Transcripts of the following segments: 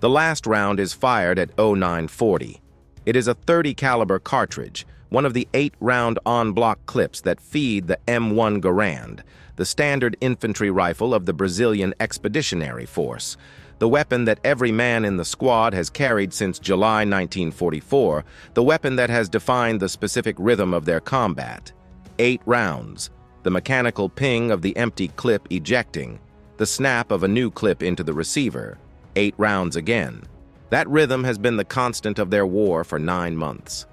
The last round is fired at 0940. It is a .30 caliber cartridge, one of the 8-round en-bloc clips that feed the M1 Garand, the standard infantry rifle of the Brazilian Expeditionary Force, the weapon that every man in the squad has carried since July 1944, the weapon that has defined the specific rhythm of their combat. 8 rounds, the mechanical ping of the empty clip ejecting, the snap of a new clip into the receiver. 8 rounds again. That rhythm has been the constant of their war for 9 months.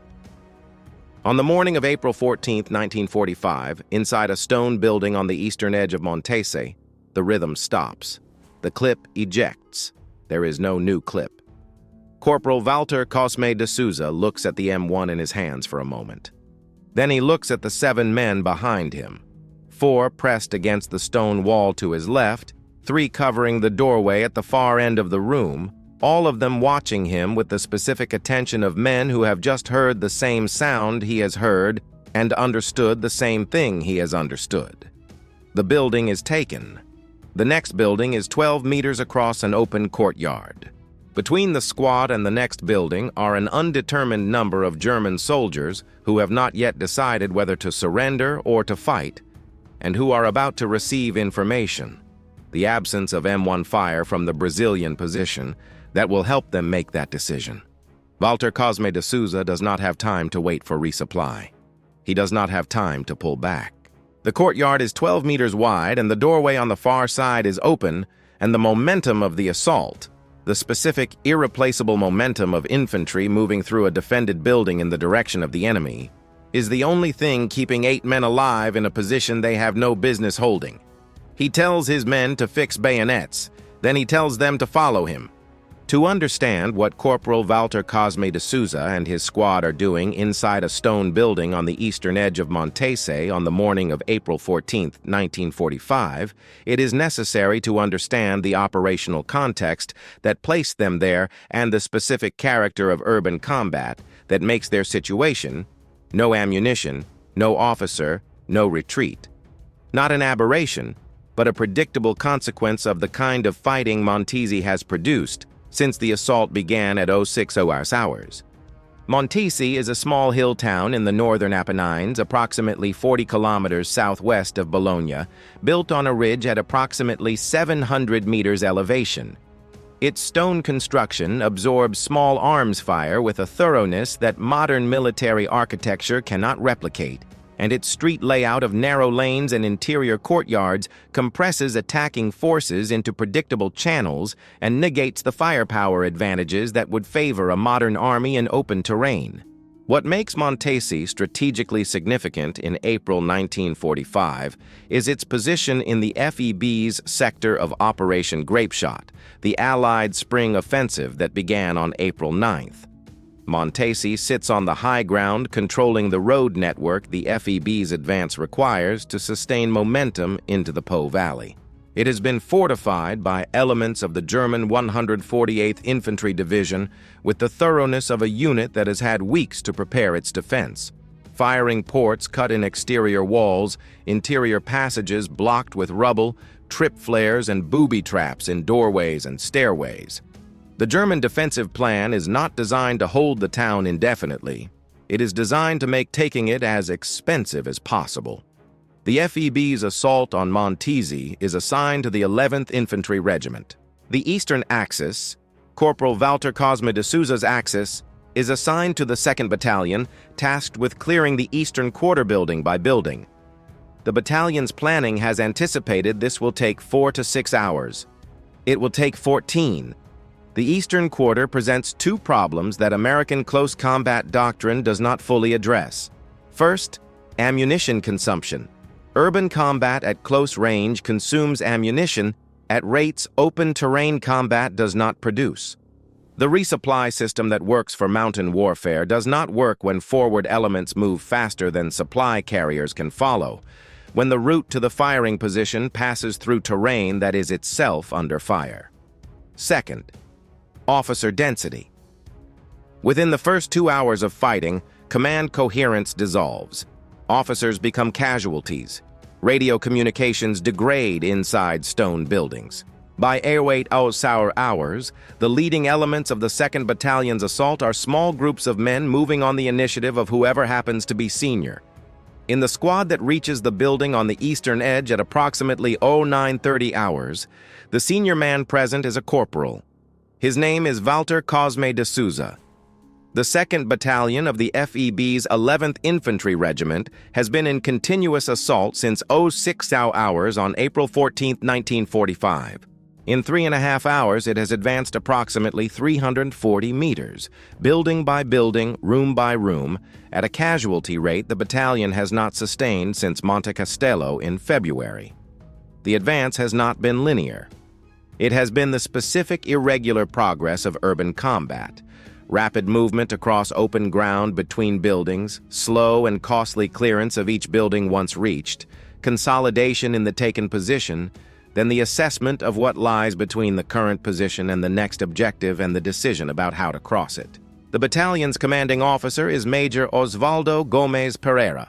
On the morning of April 14, 1945, inside a stone building on the eastern edge of Montese, the rhythm stops. The clip ejects. There is no new clip. Corporal Walter Cosme de Souza looks at the M1 in his hands for a moment. Then he looks at the 7 men behind him. 4 pressed against the stone wall to his left, 3 covering the doorway at the far end of the room, all of them watching him with the specific attention of men who have just heard the same sound he has heard and understood the same thing he has understood. The building is taken. The next building is 12 meters across an open courtyard. Between the squad and the next building are an undetermined number of German soldiers who have not yet decided whether to surrender or to fight, and who are about to receive information, the absence of M1 fire from the Brazilian position, that will help them make that decision. Walter Cosme de Souza does not have time to wait for resupply. He does not have time to pull back. The courtyard is 12 meters wide and the doorway on the far side is open, and the momentum of the assault, the specific, irreplaceable momentum of infantry moving through a defended building in the direction of the enemy, is the only thing keeping 8 men alive in a position they have no business holding. He tells his men to fix bayonets, then he tells them to follow him. To understand what Corporal Walter Cosme de Souza and his squad are doing inside a stone building on the eastern edge of Montese on the morning of April 14, 1945, it is necessary to understand the operational context that placed them there and the specific character of urban combat that makes their situation: no ammunition, no officer, no retreat. Not an aberration, but a predictable consequence of the kind of fighting Montese has produced since the assault began at 0600 hours. Montese is a small hill town in the northern Apennines, approximately 40 kilometers southwest of Bologna, built on a ridge at approximately 700 meters elevation. Its stone construction absorbs small arms fire with a thoroughness that modern military architecture cannot replicate, and its street layout of narrow lanes and interior courtyards compresses attacking forces into predictable channels and negates the firepower advantages that would favor a modern army in open terrain. What makes Montese strategically significant in April 1945 is its position in the FEB's sector of Operation Grapeshot, the Allied spring offensive that began on April 9th. Montese sits on the high ground controlling the road network the FEB's advance requires to sustain momentum into the Po Valley. It has been fortified by elements of the German 148th Infantry Division with the thoroughness of a unit that has had weeks to prepare its defense. Firing ports cut in exterior walls, interior passages blocked with rubble, trip flares and booby traps in doorways and stairways. The German defensive plan is not designed to hold the town indefinitely. It is designed to make taking it as expensive as possible. The FEB's assault on Montese is assigned to the 11th Infantry Regiment. The Eastern Axis, Corporal Walter Cosme de Souza's axis, is assigned to the 2nd Battalion, tasked with clearing the eastern quarter building by building. The battalion's planning has anticipated this will take 4 to 6 hours. It will take 14. The Eastern Quarter presents 2 problems that American close combat doctrine does not fully address. First, ammunition consumption. Urban combat at close range consumes ammunition at rates open terrain combat does not produce. The resupply system that works for mountain warfare does not work when forward elements move faster than supply carriers can follow, when the route to the firing position passes through terrain that is itself under fire. Second, officer density. Within the first 2 hours of fighting, command coherence dissolves. Officers become casualties. Radio communications degrade inside stone buildings. By 08:00 hours, the leading elements of the 2nd Battalion's assault are small groups of men moving on the initiative of whoever happens to be senior. In the squad that reaches the building on the eastern edge at approximately 09:30 hours, the senior man present is a corporal. His name is Walter Cosme de Souza. The 2nd Battalion of the FEB's 11th Infantry Regiment has been in continuous assault since 06:00 hours on April 14, 1945. In 3.5 hours, it has advanced approximately 340 meters, building by building, room by room, at a casualty rate the battalion has not sustained since Monte Castello in February. The advance has not been linear. It has been the specific irregular progress of urban combat, rapid movement across open ground between buildings, slow and costly clearance of each building once reached, consolidation in the taken position, then the assessment of what lies between the current position and the next objective and the decision about how to cross it. The battalion's commanding officer is Major Osvaldo Gomez Pereira,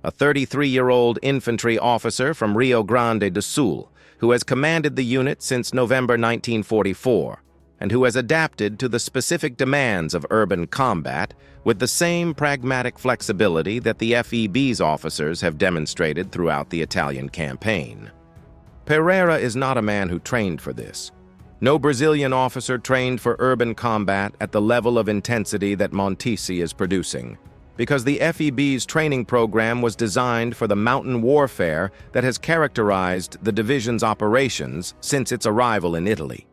a 33-year-old infantry officer from Rio Grande do Sul, who has commanded the unit since November 1944, and who has adapted to the specific demands of urban combat with the same pragmatic flexibility that the FEB's officers have demonstrated throughout the Italian campaign. Pereira is not a man who trained for this. No Brazilian officer trained for urban combat at the level of intensity that Montese is producing, because the FEB's training program was designed for the mountain warfare that has characterized the division's operations since its arrival in Italy.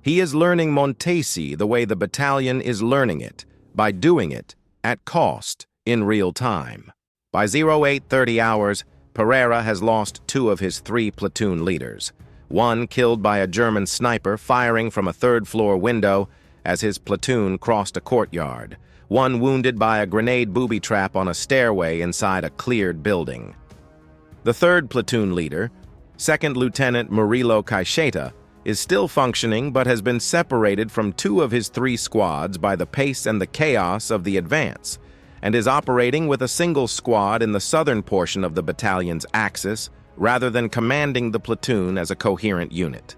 He is learning Montese the way the battalion is learning it, by doing it, at cost, in real time. By 08:30 hours, Pereira has lost 2 of his 3 platoon leaders, one killed by a German sniper firing from a 3rd-floor window as his platoon crossed a courtyard, one wounded by a grenade booby trap on a stairway inside a cleared building. The 3rd platoon leader, 2nd Lieutenant Murilo Caixeta, is still functioning but has been separated from 2 of his 3 squads by the pace and the chaos of the advance, and is operating with a single squad in the southern portion of the battalion's axis rather than commanding the platoon as a coherent unit.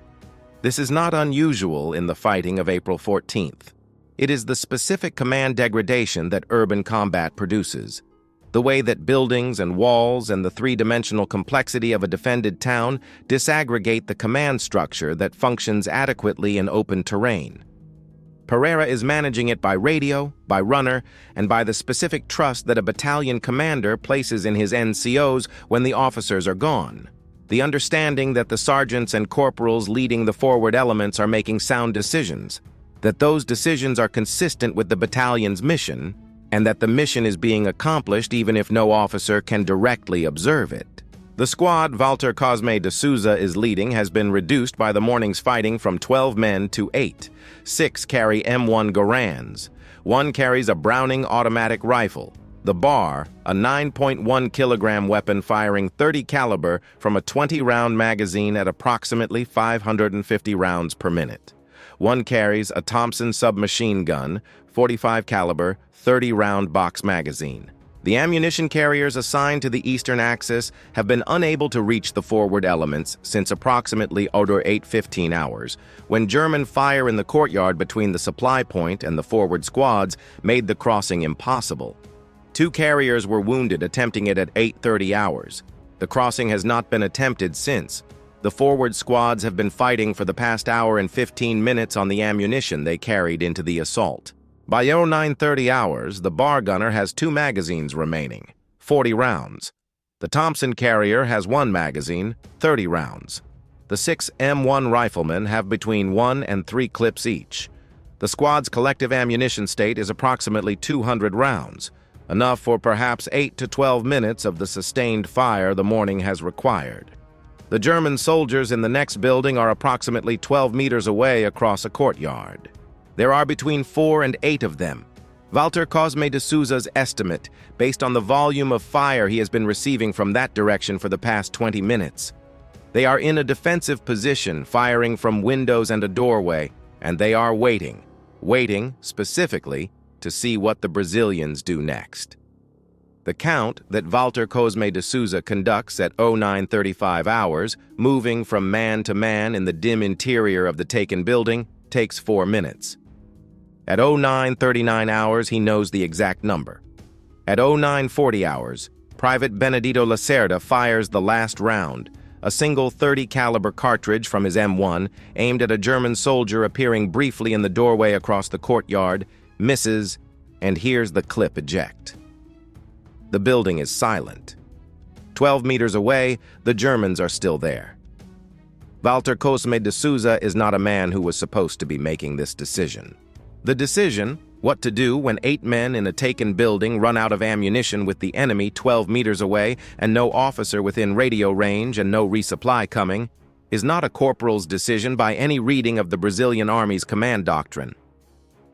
This is not unusual in the fighting of April 14th. It is the specific command degradation that urban combat produces. The way that buildings and walls and the 3-dimensional complexity of a defended town disaggregate the command structure that functions adequately in open terrain. Pereira is managing it by radio, by runner, and by the specific trust that a battalion commander places in his NCOs when the officers are gone. The understanding that the sergeants and corporals leading the forward elements are making sound decisions, that those decisions are consistent with the battalion's mission, and that the mission is being accomplished even if no officer can directly observe it. The squad Walter Cosme de Souza is leading has been reduced by the morning's fighting from 12 men to 8. 6 carry M1 Garands. 1 carries a Browning automatic rifle. The Bar, a 9.1 kilogram weapon firing 30 caliber from a 20-round magazine at approximately 550 rounds per minute. 1 carries a Thompson submachine gun, 45 caliber, 30-round box magazine. The ammunition carriers assigned to the eastern axis have been unable to reach the forward elements since approximately 08:15 hours, when German fire in the courtyard between the supply point and the forward squads made the crossing impossible. 2 carriers were wounded attempting it at 08:30 hours. The crossing has not been attempted since. The forward squads have been fighting for the past hour and 15 minutes on the ammunition they carried into the assault. By 09:30 hours, the Bar gunner has 2 magazines remaining, 40 rounds. The Thompson carrier has 1 magazine, 30 rounds. The 6 M1 riflemen have between 1 and 3 clips each. The squad's collective ammunition state is approximately 200 rounds, enough for perhaps 8 to 12 minutes of the sustained fire the morning has required. The German soldiers in the next building are approximately 12 meters away across a courtyard. There are between 4 and 8 of them. Walter Cosme de Souza's estimate, based on the volume of fire he has been receiving from that direction for the past 20 minutes. They are in a defensive position, firing from windows and a doorway, and they are waiting specifically, to see what the Brazilians do next. The count that Walter Cosme de Souza conducts at 09:35 hours, moving from man to man in the dim interior of the taken building, takes 4 minutes. At 09:39 hours, he knows the exact number. At 09:40 hours, Private Benedito Lacerda fires the last round, a single .30 caliber cartridge from his M1, aimed at a German soldier appearing briefly in the doorway across the courtyard, misses, and hears the clip eject. The building is silent. 12 meters away, the Germans are still there. Walter Cosme de Souza is not a man who was supposed to be making this decision. The decision, what to do when 8 men in a taken building run out of ammunition with the enemy 12 meters away and no officer within radio range and no resupply coming, is not a corporal's decision by any reading of the Brazilian Army's command doctrine.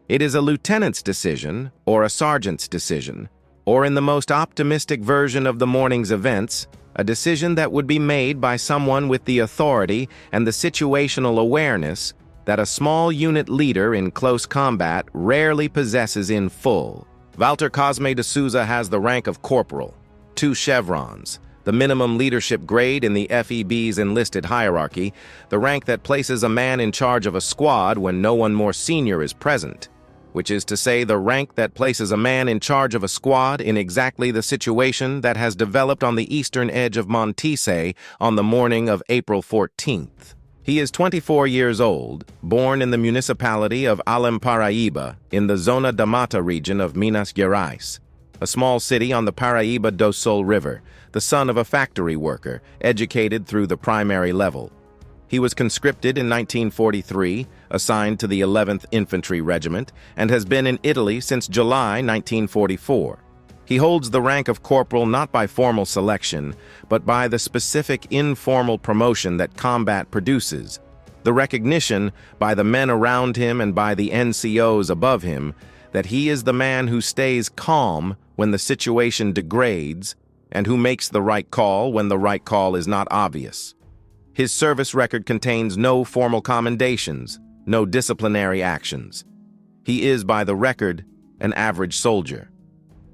It is a lieutenant's decision or a sergeant's decision, or in the most optimistic version of the morning's events, a decision that would be made by someone with the authority and the situational awareness that a small unit leader in close combat rarely possesses in full. Walter Cosme de Souza has the rank of corporal, 2 chevrons, the minimum leadership grade in the FEB's enlisted hierarchy, the rank that places a man in charge of a squad when no one more senior is present, which is to say the rank that places a man in charge of a squad in exactly the situation that has developed on the eastern edge of Montese on the morning of April 14th. He is 24 years old, born in the municipality of Além Paraíba in the Zona da Mata region of Minas Gerais, a small city on the Paraíba do Sul River, the son of a factory worker, educated through the primary level. He was conscripted in 1943, assigned to the 11th Infantry Regiment, and has been in Italy since July 1944. He holds the rank of corporal not by formal selection, but by the specific informal promotion that combat produces, the recognition by the men around him and by the NCOs above him that he is the man who stays calm when the situation degrades and who makes the right call when the right call is not obvious. His service record contains no formal commendations, no disciplinary actions. He is, by the record, an average soldier.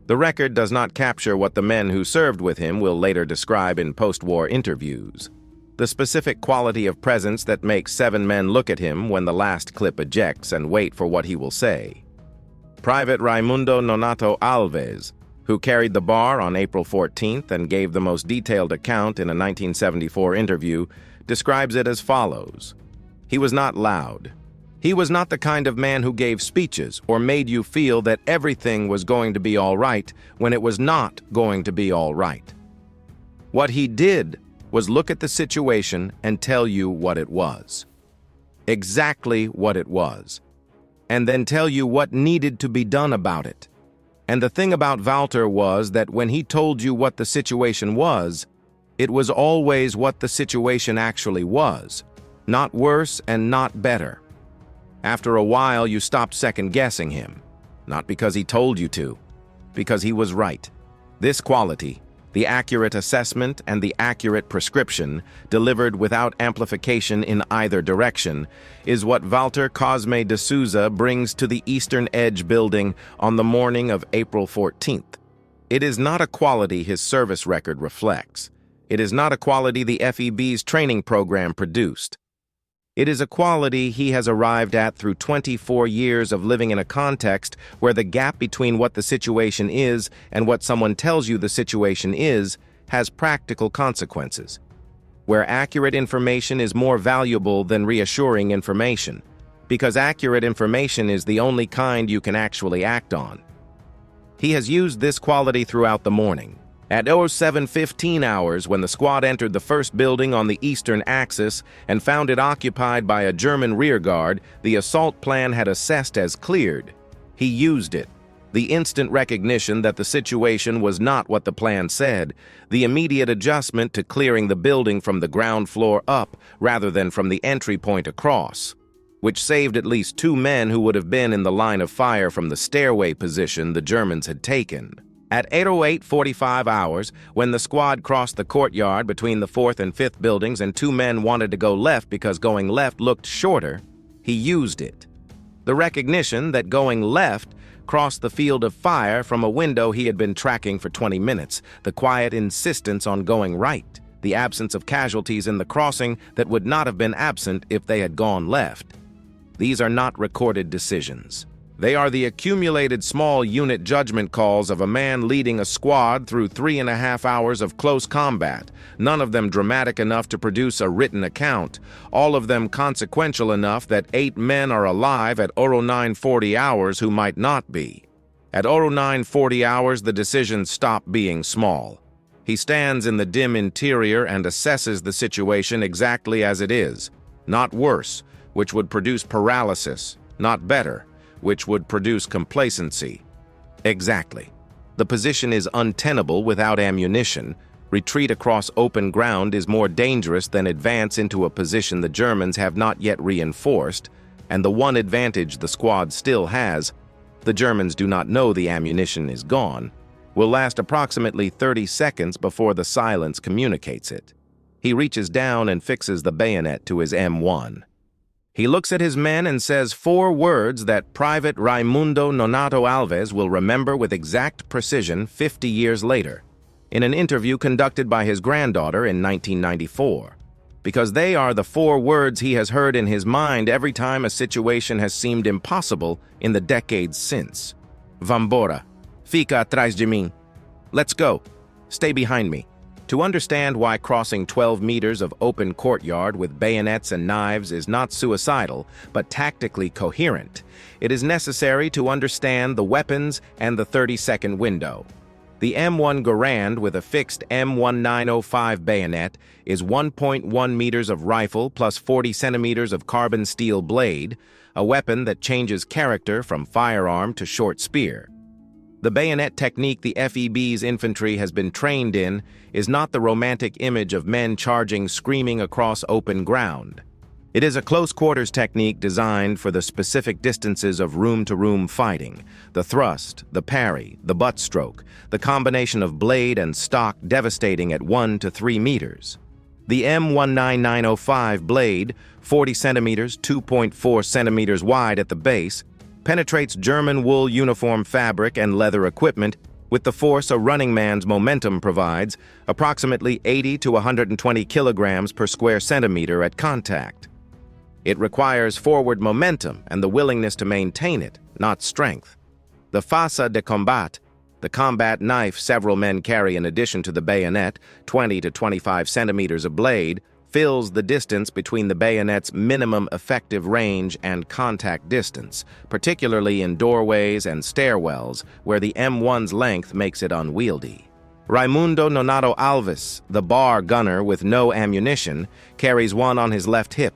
The record does not capture what the men who served with him will later describe in post-war interviews. The specific quality of presence that makes 7 men look at him when the last clip ejects and wait for what he will say. Private Raimundo Nonato Alves, who carried the bar on April 14th and gave the most detailed account in a 1974 interview, describes it as follows. He was not loud. He was not the kind of man who gave speeches or made you feel that everything was going to be all right when it was not going to be all right. What he did was look at the situation and tell you what it was. Exactly what it was. And then tell you what needed to be done about it. And the thing about Walter was that when he told you what the situation was, it was always what the situation actually was, not worse and not better. After a while, you stopped second-guessing him, not because he told you to, because he was right. This quality, the accurate assessment and the accurate prescription, delivered without amplification in either direction, is what Walter Cosme de Souza brings to the Eastern Edge building on the morning of April 14th. It is not a quality his service record reflects. It is not a quality the FEB's training program produced. It is a quality he has arrived at through 24 years of living in a context where the gap between what the situation is and what someone tells you the situation is has practical consequences, where accurate information is more valuable than reassuring information, because accurate information is the only kind you can actually act on. He has used this quality throughout the morning. At 07:15 hours, when the squad entered the first building on the eastern axis and found it occupied by a German rearguard the assault plan had assessed as cleared, he used it. The instant recognition that the situation was not what the plan said, the immediate adjustment to clearing the building from the ground floor up rather than from the entry point across, which saved at least 2 men who would have been in the line of fire from the stairway position the Germans had taken. At 8:08:45 hours, when the squad crossed the courtyard between the 4th and 5th buildings and 2 men wanted to go left because going left looked shorter, he used it. The recognition that going left across the field of fire from a window he had been tracking for 20 minutes, the quiet insistence on going right, the absence of casualties in the crossing that would not have been absent if they had gone left. These are not recorded decisions. They are the accumulated small unit judgment calls of a man leading a squad through 3.5 hours of close combat, none of them dramatic enough to produce a written account, all of them consequential enough that 8 men are alive at 0940 hours who might not be. At 0940 hours, the decisions stop being small. He stands in the dim interior and assesses the situation exactly as it is, not worse, which would produce paralysis, not better, which would produce complacency. Exactly. The position is untenable without ammunition. Retreat across open ground is more dangerous than advance into a position the Germans have not yet reinforced, and the one advantage the squad still has, the Germans do not know the ammunition is gone, will last approximately 30 seconds before the silence communicates it. He reaches down and fixes the bayonet to his M1. He looks at his men and says 4 words that Private Raimundo Nonato Alves will remember with exact precision 50 years later, in an interview conducted by his granddaughter in 1994, because they are the 4 words he has heard in his mind every time a situation has seemed impossible in the decades since. Vambora. Fica atrás de mim. Let's go. Stay behind me. To understand why crossing 12 meters of open courtyard with bayonets and knives is not suicidal, but tactically coherent, it is necessary to understand the weapons and the 30-second window. The M1 Garand with a fixed M1905 bayonet is 1.1 meters of rifle plus 40 centimeters of carbon steel blade, a weapon that changes character from firearm to short spear. The bayonet technique the FEB's infantry has been trained in is not the romantic image of men charging, screaming across open ground. It is a close-quarters technique designed for the specific distances of room-to-room fighting, the thrust, the parry, the butt stroke, the combination of blade and stock devastating at 1 to 3 meters. The M19905 blade, 40 centimeters, 2.4 centimeters wide at the base, penetrates German wool uniform fabric and leather equipment with the force a running man's momentum provides, approximately 80 to 120 kilograms per square centimeter at contact. It requires forward momentum and the willingness to maintain it, not strength. The faca de combat, the combat knife several men carry in addition to the bayonet, 20 to 25 centimeters of blade, fills the distance between the bayonet's minimum effective range and contact distance, particularly in doorways and stairwells where the M1's length makes it unwieldy. Raimundo Nonato Alves, the bar gunner with no ammunition, carries one on his left hip,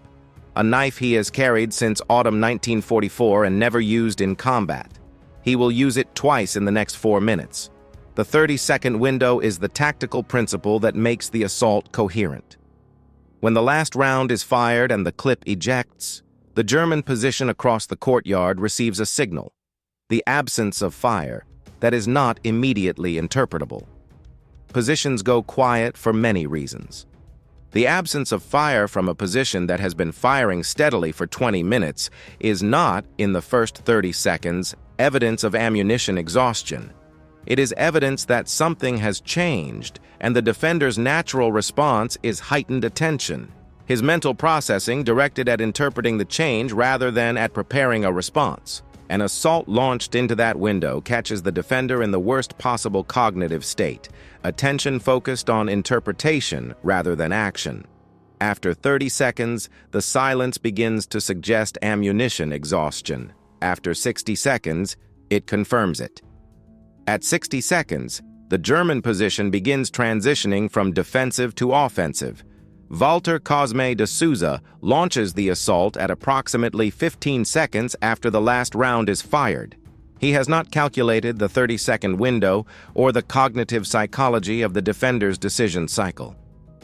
a knife he has carried since autumn 1944 and never used in combat. He will use it twice in the next 4 minutes. The 30-second window is the tactical principle that makes the assault coherent. When the last round is fired and the clip ejects, the German position across the courtyard receives a signal, the absence of fire, that is not immediately interpretable. Positions go quiet for many reasons. The absence of fire from a position that has been firing steadily for 20 minutes is not, in the first 30 seconds, evidence of ammunition exhaustion. It is evidence that something has changed, and the defender's natural response is heightened attention, his mental processing directed at interpreting the change rather than at preparing a response. An assault launched into that window catches the defender in the worst possible cognitive state, attention focused on interpretation rather than action. After 30 seconds, the silence begins to suggest ammunition exhaustion. After 60 seconds, it confirms it. At 60 seconds, the German position begins transitioning from defensive to offensive. Walter Cosme de Souza launches the assault at approximately 15 seconds after the last round is fired. He has not calculated the 30-second window or the cognitive psychology of the defender's decision cycle.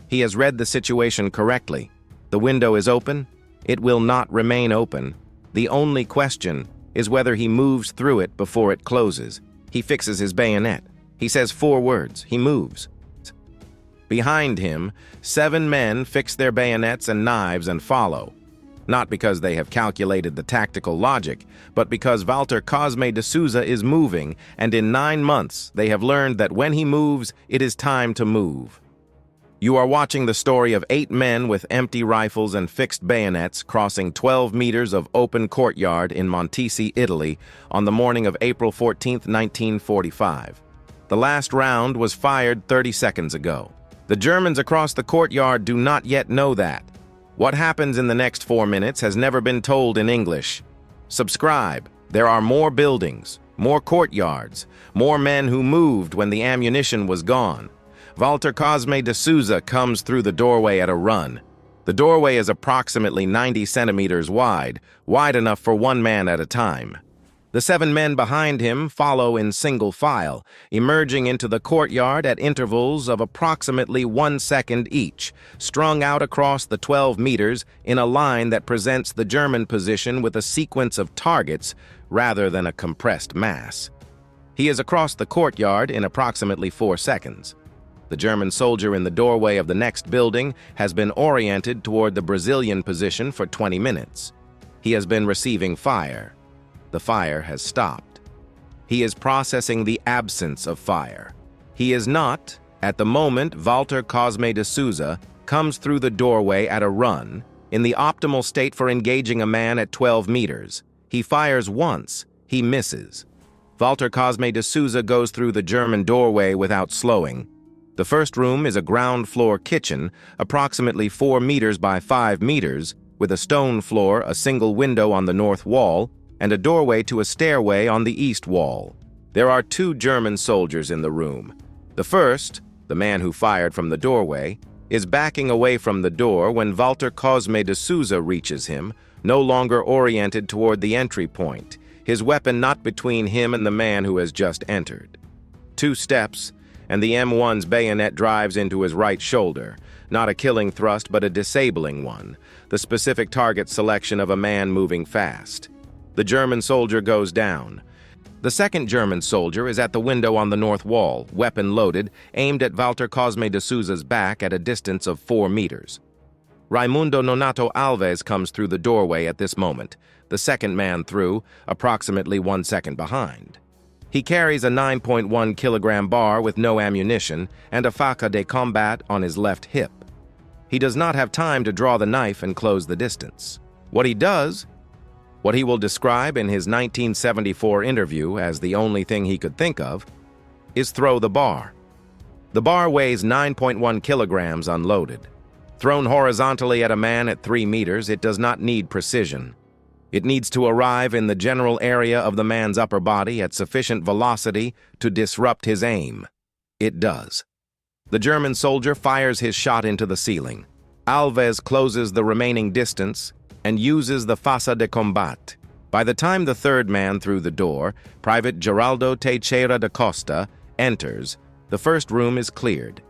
He has read the situation correctly. The window is open. It will not remain open. The only question is whether he moves through it before it closes. He fixes his bayonet. He says 4 words. He moves. Behind him, 7 men fix their bayonets and knives and follow. not because they have calculated the tactical logic, but because Walter Cosme de Souza is moving, and in 9 months they have learned that when he moves, it is time to move. You are watching the story of 8 men with empty rifles and fixed bayonets crossing 12 meters of open courtyard in Montese, Italy, on the morning of April 14, 1945. The last round was fired 30 seconds ago. The Germans across the courtyard do not yet know that. What happens in the next 4 minutes has never been told in English. Subscribe. There are more buildings, more courtyards, more men who moved when the ammunition was gone. Walter Cosme de Souza comes through the doorway at a run. The doorway is approximately 90 centimeters wide enough for 1 man at a time. The 7 men behind him follow in single file, emerging into the courtyard at intervals of approximately 1 second each, strung out across the 12 meters in a line that presents the German position with a sequence of targets rather than a compressed mass. He is across the courtyard in approximately 4 seconds. The German soldier in the doorway of the next building has been oriented toward the Brazilian position for 20 minutes. He has been receiving fire. The fire has stopped. He is processing the absence of fire. He is not, at the moment Walter Cosme de Souza comes through the doorway at a run, in the optimal state for engaging a man at 12 meters. He fires once, he misses. Walter Cosme de Souza goes through the German doorway without slowing. The first room is a ground-floor kitchen, approximately 4 meters by 5 meters, with a stone floor, a single window on the north wall, and a doorway to a stairway on the east wall. There are 2 German soldiers in the room. The first, the man who fired from the doorway, is backing away from the door when Walter Cosme de Souza reaches him, no longer oriented toward the entry point, his weapon not between him and the man who has just entered. 2 steps, and the M1's bayonet drives into his right shoulder, not a killing thrust but a disabling one, the specific target selection of a man moving fast. The German soldier goes down. The second German soldier is at the window on the north wall, weapon loaded, aimed at Walter Cosme de Souza's back at a distance of 4 meters. Raimundo Nonato Alves comes through the doorway at this moment, the second man through, approximately 1 second behind. He carries a 9.1 kilogram bar with no ammunition and a faca de combat on his left hip. He does not have time to draw the knife and close the distance. What he does, what he will describe in his 1974 interview as the only thing he could think of, is throw the bar. The bar weighs 9.1 kilograms unloaded. Thrown horizontally at a man at 3 meters, it does not need precision. It needs to arrive in the general area of the man's upper body at sufficient velocity to disrupt his aim. It does. The German soldier fires his shot into the ceiling. Alves closes the remaining distance and uses the faca de combat. By the time the third man through the door, Private Geraldo Teixeira da Costa, enters, the first room is cleared.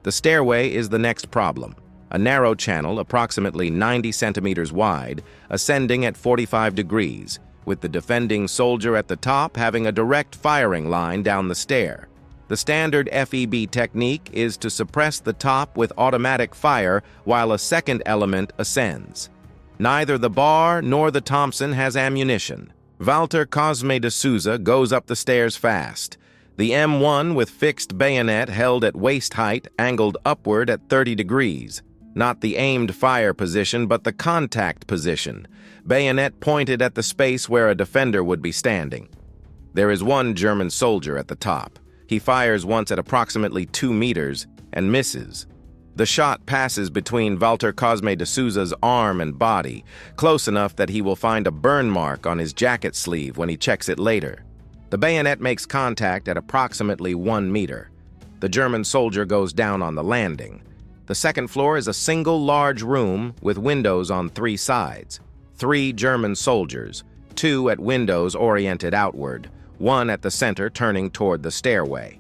The stairway is the next problem. A narrow channel, approximately 90 centimeters wide, ascending at 45 degrees, with the defending soldier at the top having a direct firing line down the stair. The standard FEB technique is to suppress the top with automatic fire while a second element ascends. Neither the bar nor the Thompson has ammunition. Walter Cosme de Souza goes up the stairs fast. The M1 with fixed bayonet held at waist height, angled upward at 30 degrees. Not the aimed fire position, but the contact position. Bayonet pointed at the space where a defender would be standing. There is 1 German soldier at the top. He fires once at approximately 2 meters and misses. The shot passes between Walter Cosme de Souza's arm and body, close enough that he will find a burn mark on his jacket sleeve when he checks it later. The bayonet makes contact at approximately 1 meter. The German soldier goes down on the landing. The second floor is a single large room with windows on 3 sides. 3 German soldiers, 2 at windows oriented outward, 1 at the center turning toward the stairway.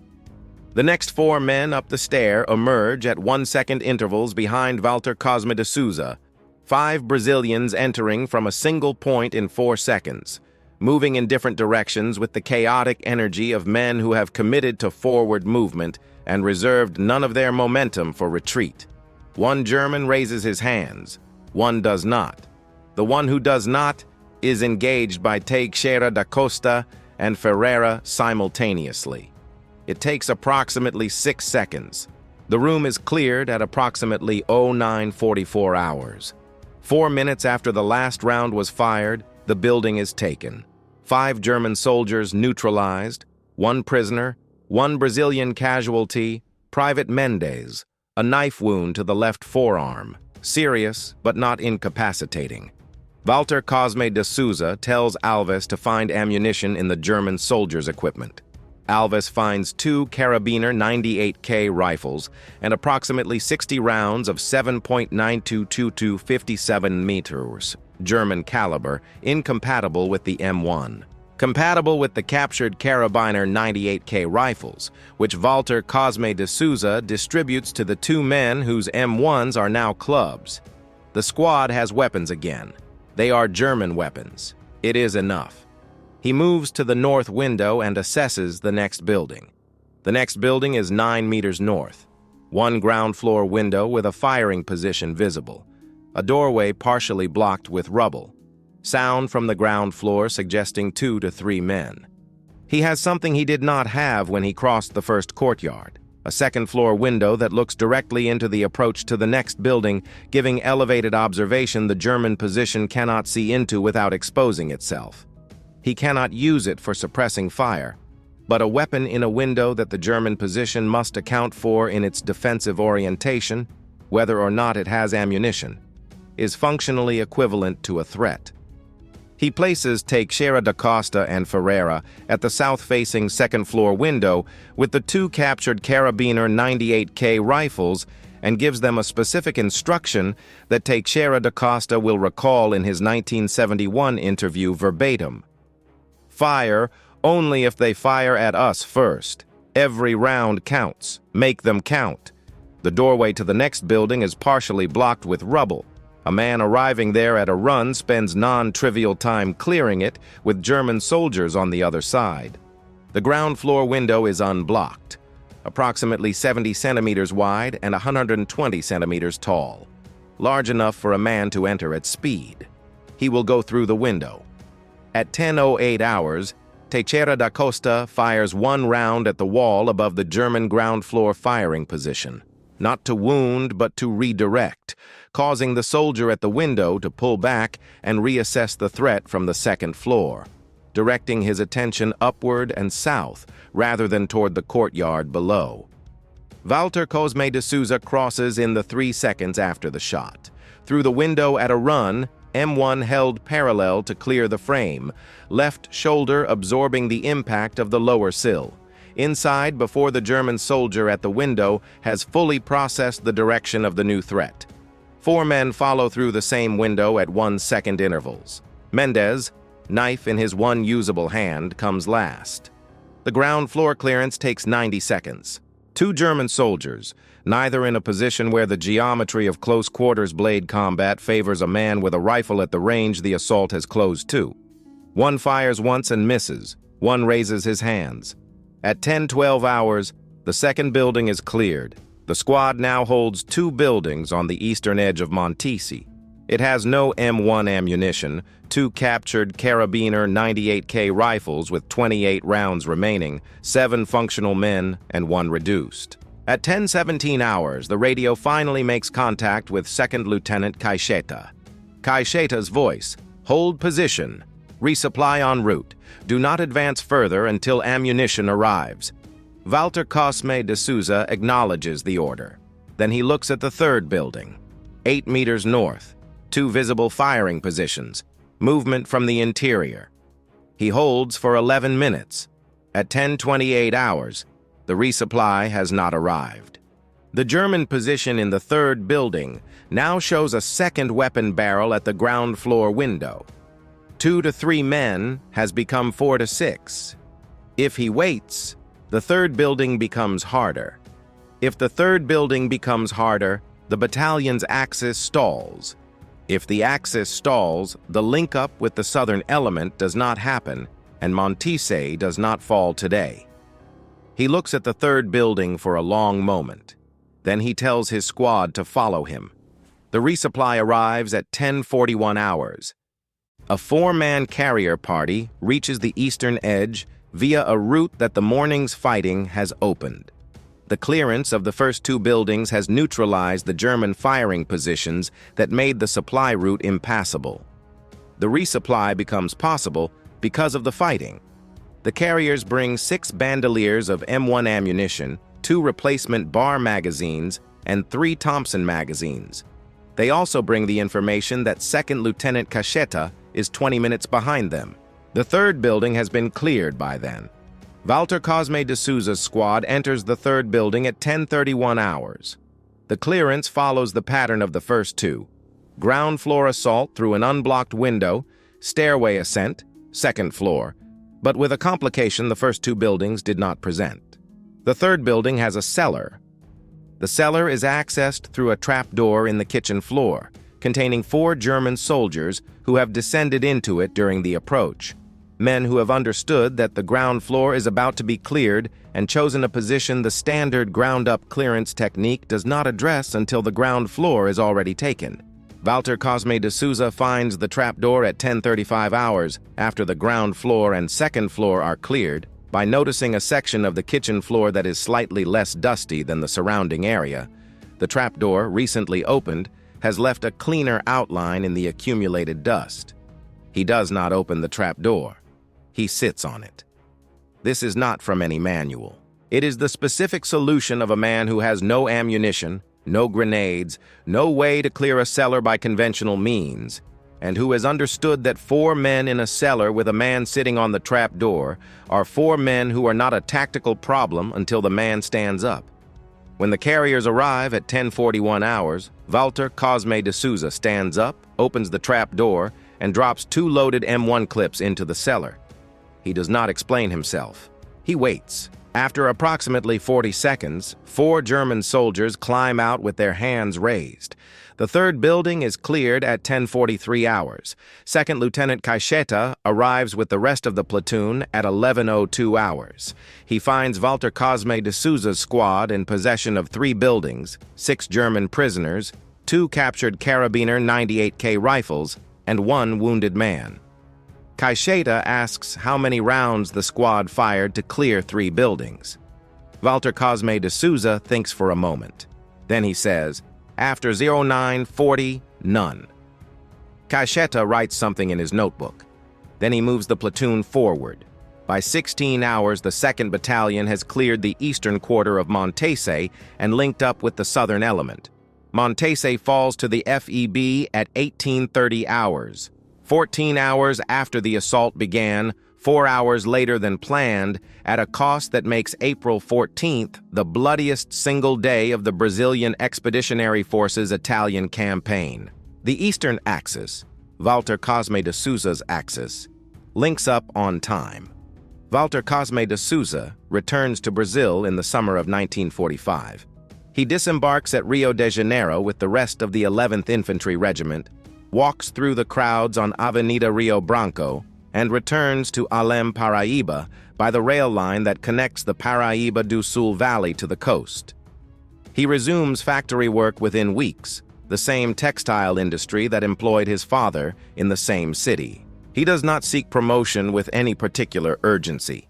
The next 4 men up the stair emerge at 1-second intervals behind Walter Cosme de Souza, 5 Brazilians entering from a single point in 4 seconds, moving in different directions with the chaotic energy of men who have committed to forward movement and reserved none of their momentum for retreat. 1 German raises his hands, 1 does not. The one who does not is engaged by Teixeira da Costa and Ferreira simultaneously. It takes approximately 6 seconds. The room is cleared at approximately 0944 hours. 4 minutes after the last round was fired, the building is taken. 5 German soldiers neutralized, 1 prisoner, 1 Brazilian casualty, Private Montese, a knife wound to the left forearm, serious but not incapacitating. Walter Cosme de Souza tells Alves to find ammunition in the German soldiers' equipment. Alves finds 2 Carabiner 98K rifles and approximately 60 rounds of 7.9222 57 meters German caliber, incompatible with the M1. Compatible with the captured Carabiner 98K rifles, which Walter Cosme de Souza distributes to the 2 men whose M1s are now clubs. The squad has weapons again. They are German weapons. It is enough. He moves to the north window and assesses the next building. The next building is 9 meters north. 1 ground floor window with a firing position visible. A doorway partially blocked with rubble. Sound from the ground floor suggesting 2 to 3 men. He has something he did not have when he crossed the first courtyard. A second-floor window that looks directly into the approach to the next building, giving elevated observation the German position cannot see into without exposing itself. He cannot use it for suppressing fire, but a weapon in a window that the German position must account for in its defensive orientation, whether or not it has ammunition, is functionally equivalent to a threat. He places Teixeira da Costa and Ferreira at the south-facing second-floor window with the 2 captured Carabiner 98K rifles and gives them a specific instruction that Teixeira da Costa will recall in his 1971 interview verbatim. Fire only if they fire at us first. Every round counts. Make them count. The doorway to the next building is partially blocked with rubble. A man arriving there at a run spends non-trivial time clearing it with German soldiers on the other side. The ground floor window is unblocked, approximately 70 centimeters wide and 120 centimeters tall, large enough for a man to enter at speed. He will go through the window. At 10:08 hours, Teixeira da Costa fires 1 round at the wall above the German ground floor firing position, not to wound but to redirect, causing the soldier at the window to pull back and reassess the threat from the second floor, directing his attention upward and south rather than toward the courtyard below. Walter Cosme de Souza crosses in the 3 seconds after the shot. Through the window at a run, M1 held parallel to clear the frame, left shoulder absorbing the impact of the lower sill. Inside, before the German soldier at the window has fully processed the direction of the new threat. 4 men follow through the same window at 1-second intervals. Montese, knife in his 1 usable hand, comes last. The ground floor clearance takes 90 seconds. 2 German soldiers, neither in a position where the geometry of close-quarters blade combat favors a man with a rifle at the range the assault has closed to. 1 fires once and misses. 1 raises his hands. At 10:12 hours, the second building is cleared. The squad now holds 2 buildings on the eastern edge of Montese. It has no M1 ammunition, 2 captured Carabiner 98K rifles with 28 rounds remaining, 7 functional men, and 1 reduced. At 10:17 hours, the radio finally makes contact with Second Lieutenant Caixeta. Caixeta's voice: "Hold position. Resupply en route. Do not advance further until ammunition arrives." Walter Cosme de Souza acknowledges the order. Then he looks at the third building. 8 meters north. 2 visible firing positions. Movement from the interior. He holds for 11 minutes. At 10:28 hours, the resupply has not arrived. The German position in the third building now shows a second weapon barrel at the ground floor window. 2 to 3 men has become 4 to 6. If he waits, the third building becomes harder. If the third building becomes harder, the battalion's axis stalls. If the axis stalls, the link-up with the southern element does not happen, and Montese does not fall today. He looks at the third building for a long moment. Then he tells his squad to follow him. The resupply arrives at 10:41 hours. A four-man carrier party reaches the eastern edge via a route that the morning's fighting has opened. The clearance of the first two buildings has neutralized the German firing positions that made the supply route impassable. The resupply becomes possible because of the fighting. The carriers bring 6 bandoliers of M1 ammunition, 2 replacement bar magazines, and 3 Thompson magazines. They also bring the information that 2nd Lieutenant Cacheta is 20 minutes behind them. The third building has been cleared by then. Walter Cosme de Souza's squad enters the third building at 10:31 hours. The clearance follows the pattern of the first two. Ground floor assault through an unblocked window, stairway ascent, second floor, but with a complication the first two buildings did not present. The third building has a cellar. The cellar is accessed through a trapdoor in the kitchen floor, containing 4 German soldiers who have descended into it during the approach. Men who have understood that the ground floor is about to be cleared and chosen a position the standard ground-up clearance technique does not address until the ground floor is already taken. Walter Cosme de Souza finds the trapdoor at 10:35 hours after the ground floor and second floor are cleared by noticing a section of the kitchen floor that is slightly less dusty than the surrounding area. The trapdoor, recently opened, has left a cleaner outline in the accumulated dust. He does not open the trapdoor. He sits on it. This is not from any manual. It is the specific solution of a man who has no ammunition, no grenades, no way to clear a cellar by conventional means, and who has understood that 4 men in a cellar with a man sitting on the trapdoor are 4 men who are not a tactical problem until the man stands up. When the carriers arrive at 10:41 hours, Walter Cosme de Souza stands up, opens the trapdoor, and drops 2 loaded M1 clips into the cellar. He does not explain himself. He waits. After approximately 40 seconds, 4 German soldiers climb out with their hands raised. The third building is cleared at 10:43 hours. 2nd Lieutenant Cacheta arrives with the rest of the platoon at 11:02 hours. He finds Walter Cosme de Souza's squad in possession of 3 buildings, 6 German prisoners, 2 captured Carabiner 98K rifles, and 1 wounded man. Cacheta asks how many rounds the squad fired to clear 3 buildings. Walter Cosme de Souza thinks for a moment. Then he says, after 09:40, none. Cacheta writes something in his notebook. Then he moves the platoon forward. By 16 hours, the 2nd Battalion has cleared the eastern quarter of Montese and linked up with the southern element. Montese falls to the FEB at 18:30 hours. 14 hours after the assault began, 4 hours later than planned, at a cost that makes April 14th the bloodiest single day of the Brazilian Expeditionary Forces Italian campaign. The eastern axis, Walter Cosme de Souza's axis, links up on time. Walter Cosme de Souza returns to Brazil in the summer of 1945. He disembarks at Rio de Janeiro with the rest of the 11th Infantry Regiment, walks through the crowds on Avenida Rio Branco, and returns to Além Paraíba by the rail line that connects the Paraíba do Sul Valley to the coast. He resumes factory work within weeks, the same textile industry that employed his father in the same city. He does not seek promotion with any particular urgency.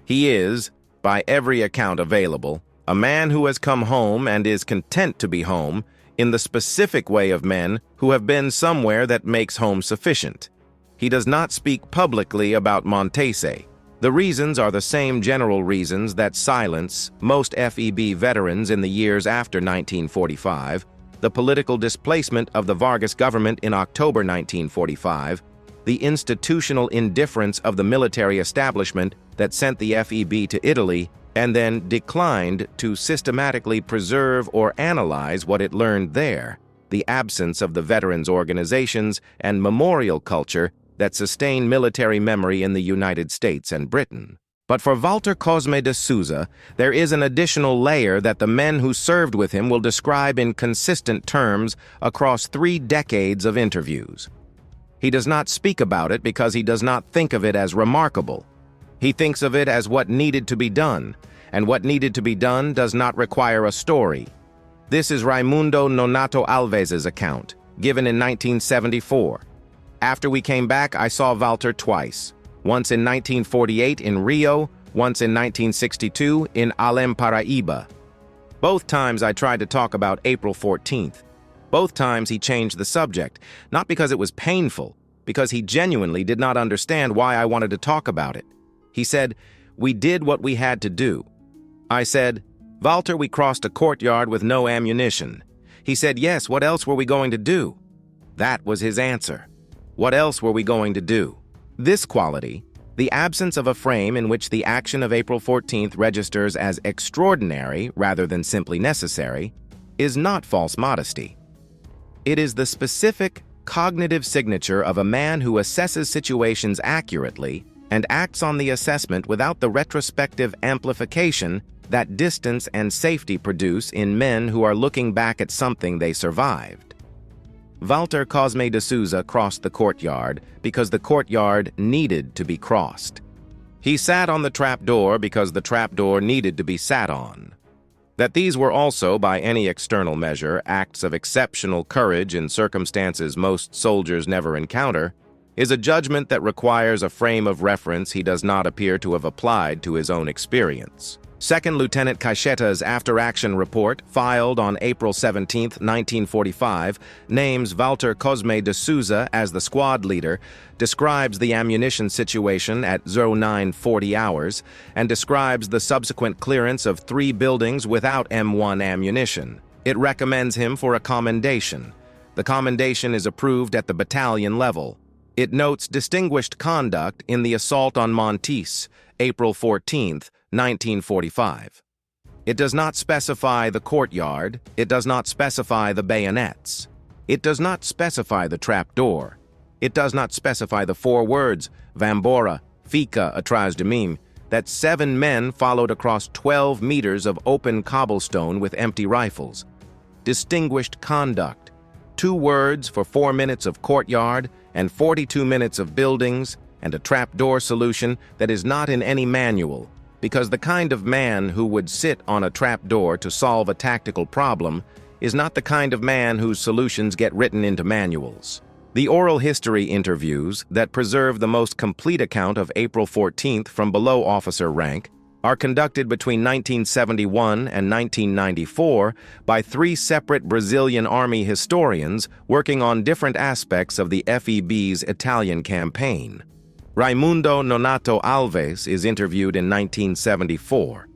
He is, by every account available, a man who has come home and is content to be home in the specific way of men who have been somewhere that makes home sufficient. He does not speak publicly about Montese. The reasons are the same general reasons that silence most FEB veterans in the years after 1945, the political displacement of the Vargas government in October 1945, the institutional indifference of the military establishment that sent the FEB to Italy and then declined to systematically preserve or analyze what it learned there, the absence of the veterans' organizations and memorial culture that sustain military memory in the United States and Britain. But for Walter Cosme de Souza, there is an additional layer that the men who served with him will describe in consistent terms across 3 decades of interviews. He does not speak about it because he does not think of it as remarkable. He thinks of it as what needed to be done, and what needed to be done does not require a story. This is Raimundo Nonato Alves's account, given in 1974. After we came back, I saw Walter twice, once in 1948 in Rio, once in 1962 in Além Paraíba. Both times I tried to talk about April 14th. Both times he changed the subject, not because it was painful, because he genuinely did not understand why I wanted to talk about it. He said, "We did what we had to do." I said, "Walter, we crossed a courtyard with no ammunition." He said, "Yes, what else were we going to do?" That was his answer. What else were we going to do? This quality, the absence of a frame in which the action of April 14th registers as extraordinary rather than simply necessary, is not false modesty. It is the specific, cognitive signature of a man who assesses situations accurately and acts on the assessment without the retrospective amplification that distance and safety produce in men who are looking back at something they survived. Walter Cosme de Souza crossed the courtyard because the courtyard needed to be crossed. He sat on the trapdoor because the trapdoor needed to be sat on. That these were also, by any external measure, acts of exceptional courage in circumstances most soldiers never encounter, is a judgment that requires a frame of reference he does not appear to have applied to his own experience. Second Lieutenant Caixeta's after-action report, filed on April 17, 1945, names Walter Cosme de Souza as the squad leader, describes the ammunition situation at 0940 hours, and describes the subsequent clearance of 3 buildings without M1 ammunition. It recommends him for a commendation. The commendation is approved at the battalion level. It notes distinguished conduct in the assault on Montese, April 14, 1945. It does not specify the courtyard, it does not specify the bayonets, it does not specify the trapdoor, it does not specify the 4 words, Vambora, Fica, atrás de mim, that 7 men followed across 12 meters of open cobblestone with empty rifles. Distinguished conduct, 2 words for 4 minutes of courtyard and 42 minutes of buildings, and a trapdoor solution that is not in any manual, because the kind of man who would sit on a trapdoor to solve a tactical problem is not the kind of man whose solutions get written into manuals. The oral history interviews that preserve the most complete account of April 14th from below officer rank are conducted between 1971 and 1994 by 3 separate Brazilian Army historians working on different aspects of the FEB's Italian campaign. Raimundo Nonato Alves is interviewed in 1974.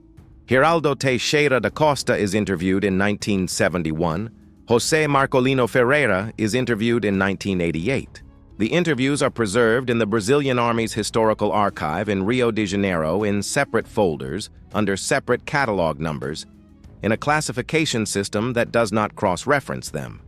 Geraldo Teixeira da Costa is interviewed in 1971. José Marcolino Ferreira is interviewed in 1988. The interviews are preserved in the Brazilian Army's Historical Archive in Rio de Janeiro in separate folders, under separate catalog numbers, in a classification system that does not cross-reference them.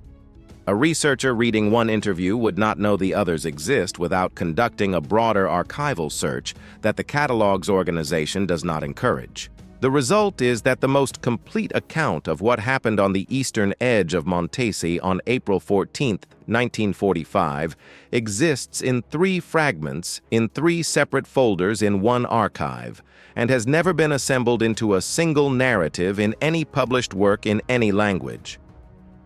A researcher reading one interview would not know the others exist without conducting a broader archival search that the catalogs organization does not encourage. The result is that the most complete account of what happened on the eastern edge of Montese on April 14, 1945, exists in 3 fragments in 3 separate folders in one archive, and has never been assembled into a single narrative in any published work in any language.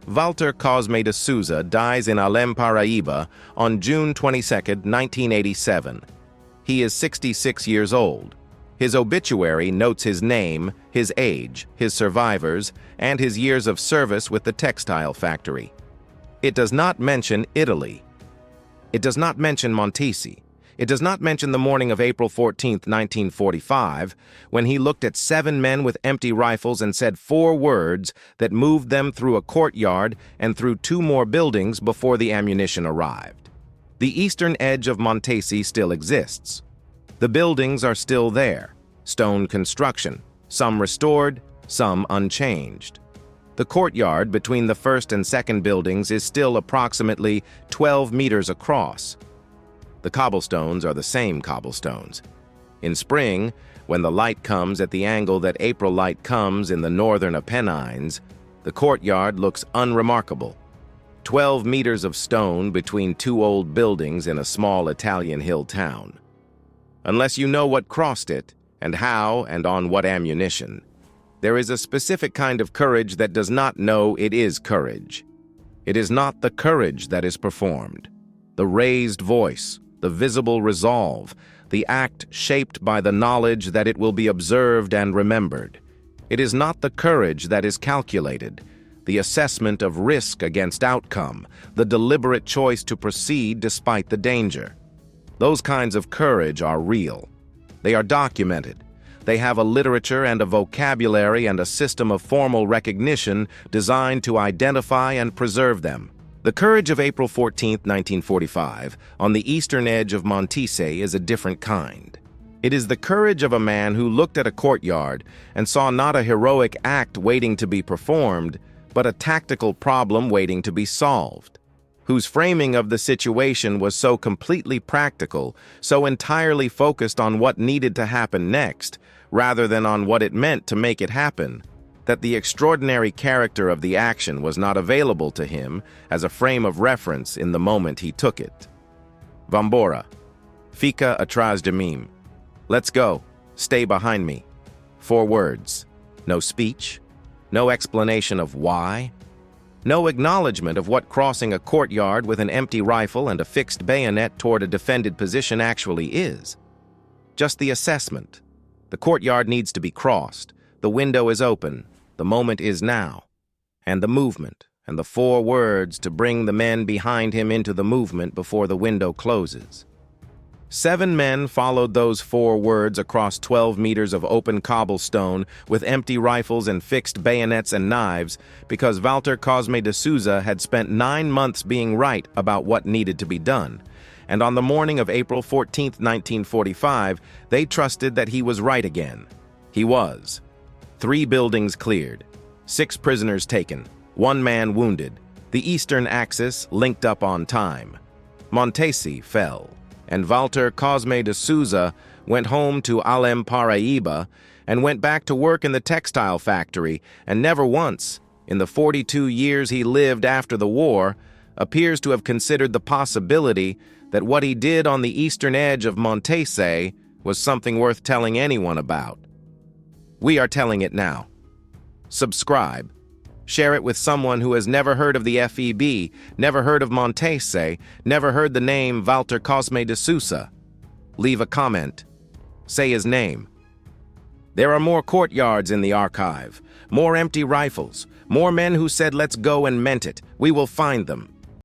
Walter Cosme de Souza dies in Além Paraíba on June 22, 1987. He is 66 years old. His obituary notes his name, his age, his survivors, and his years of service with the textile factory. It does not mention Italy. It does not mention Montese. It does not mention the morning of April 14, 1945, when he looked at 7 men with empty rifles and said 4 words that moved them through a courtyard and through 2 more buildings before the ammunition arrived. The eastern edge of Montese still exists. The buildings are still there, stone construction, some restored, some unchanged. The courtyard between the first and second buildings is still approximately 12 meters across. The cobblestones are the same cobblestones. In spring, when the light comes at the angle that April light comes in the northern Apennines, the courtyard looks unremarkable. 12 meters of stone between 2 old buildings in a small Italian hill town. Unless you know what crossed it, and how and on what ammunition, There is a specific kind of courage that does not know it is courage. It is not the courage that is performed. The raised voice, the visible resolve, the act shaped by the knowledge that it will be observed and remembered. It is not the courage that is calculated, the assessment of risk against outcome, the deliberate choice to proceed despite the danger. Those kinds of courage are real. They are documented. They have a literature and a vocabulary and a system of formal recognition designed to identify and preserve them. The courage of April 14, 1945, on the eastern edge of Montese is a different kind. It is the courage of a man who looked at a courtyard and saw not a heroic act waiting to be performed, but a tactical problem waiting to be solved, whose framing of the situation was so completely practical, so entirely focused on what needed to happen next, rather than on what it meant to make it happen, that the extraordinary character of the action was not available to him as a frame of reference in the moment he took it. Vambora. Fica atrás de mim. Let's go. Stay behind me. 4 words. No speech. No explanation of why. No acknowledgement of what crossing a courtyard with an empty rifle and a fixed bayonet toward a defended position actually is. Just the assessment. The courtyard needs to be crossed. The window is open. The moment is now. And the movement, and the 4 words to bring the men behind him into the movement before the window closes. 7 men followed those 4 words across 12 meters of open cobblestone with empty rifles and fixed bayonets and knives because Walter Cosme de Souza had spent 9 months being right about what needed to be done. And on the morning of April 14, 1945, they trusted that he was right again. He was. 3 buildings cleared, 6 prisoners taken, 1 man wounded, the eastern axis linked up on time. Montese fell, and Walter Cosme de Souza went home to Além Paraíba and went back to work in the textile factory, and never once, in the 42 years he lived after the war, appears to have considered the possibility that what he did on the eastern edge of Montese was something worth telling anyone about. We are telling it now. Subscribe. Share it with someone who has never heard of the FEB, never heard of Montese, never heard the name Walter Cosme de Souza. Leave a comment. Say his name. There are more courtyards in the archive, more empty rifles, more men who said let's go and meant it. We will find them.